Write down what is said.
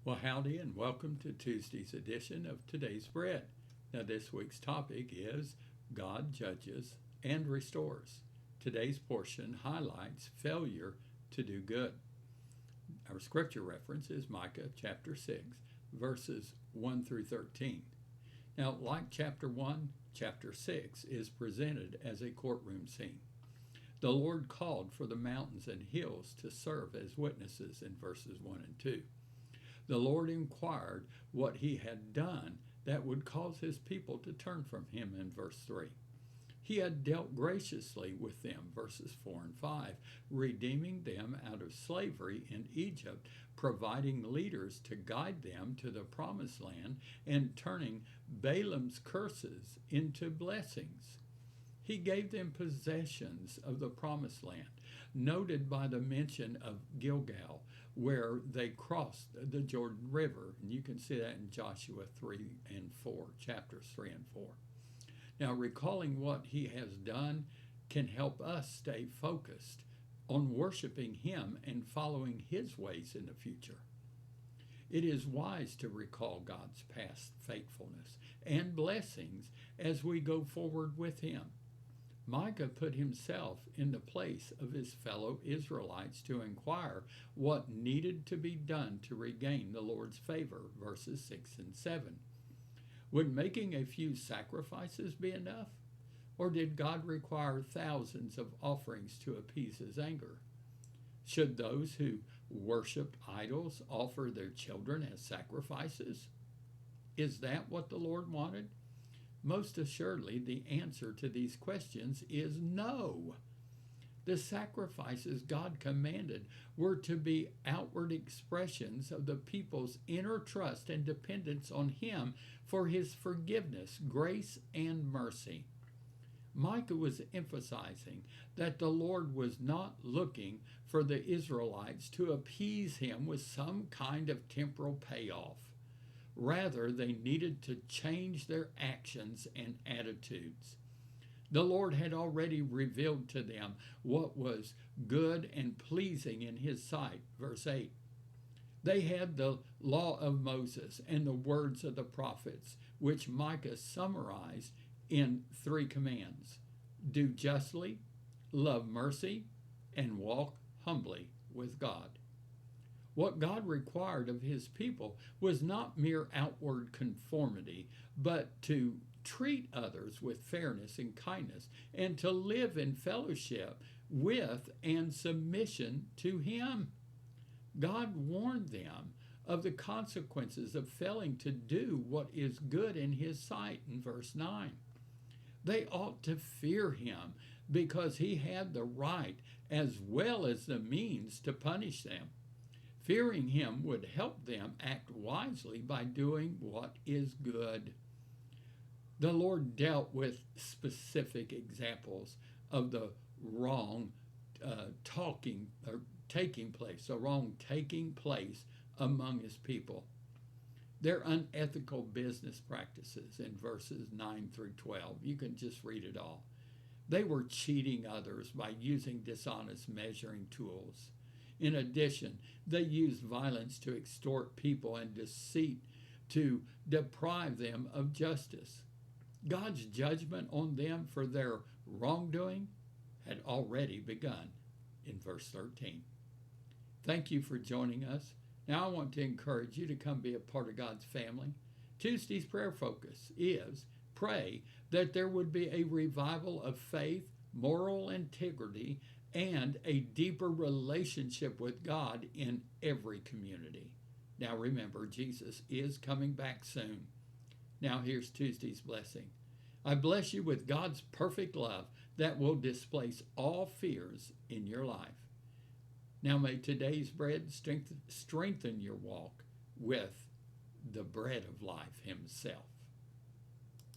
Well, howdy, and welcome to Tuesday's edition of Today's Bread. Now, this week's topic is God judges and restores. Today's portion highlights failure to do good. Our scripture reference is Micah chapter 6, verses 1 through 13. Now, like chapter 1, chapter 6 is presented as a courtroom scene. The Lord called for the mountains and hills to serve as witnesses in verses 1 and 2. The Lord inquired what he had done that would cause his people to turn from him in verse 3. He had dealt graciously with them, verses 4 and 5, redeeming them out of slavery in Egypt, providing leaders to guide them to the promised land, and turning Balaam's curses into blessings. He gave them possessions of the promised land, noted by the mention of Gilgal, where they crossed the Jordan River. And you can see that in Joshua 3 and 4, chapters 3 and 4. Now, recalling what he has done can help us stay focused on worshiping him and following his ways in the future. It is wise to recall God's past faithfulness and blessings as we go forward with him. Micah put himself in the place of his fellow Israelites to inquire what needed to be done to regain the Lord's favor, verses 6 and 7. Would making a few sacrifices be enough? Or did God require thousands of offerings to appease his anger? Should those who worshiped idols offer their children as sacrifices? Is that what the Lord wanted? Most assuredly, the answer to these questions is no. The sacrifices God commanded were to be outward expressions of the people's inner trust and dependence on him for his forgiveness, grace, and mercy. Micah was emphasizing that the Lord was not looking for the Israelites to appease him with some kind of temporal payoff. Rather, they needed to change their actions and attitudes. The Lord had already revealed to them what was good and pleasing in his sight, verse 8. They had the law of Moses and the words of the prophets, which Micah summarized in 3 commands: do justly, love mercy, and walk humbly with God. What God required of his people was not mere outward conformity, but to treat others with fairness and kindness, and to live in fellowship with and submission to him. God warned them of the consequences of failing to do what is good in his sight in verse 9. They ought to fear him because he had the right as well as the means to punish them. Fearing him would help them act wisely by doing what is good. The Lord dealt with specific examples of the wrong taking place among his people. Their unethical business practices in verses 9 through 12. You can just read it all. They were cheating others by using dishonest measuring tools. In addition, they used violence to extort people and deceit to deprive them of justice. God's judgment on them for their wrongdoing had already begun in verse 13. Thank you for joining us. Now I want to encourage you to come be a part of God's family. Tuesday's prayer focus is pray that there would be a revival of faith, moral integrity, and a deeper relationship with God in every community. Now remember, Jesus is coming back soon. Now here's Tuesday's blessing. I bless you with God's perfect love that will displace all fears in your life. Now may today's bread strengthen your walk with the bread of life himself.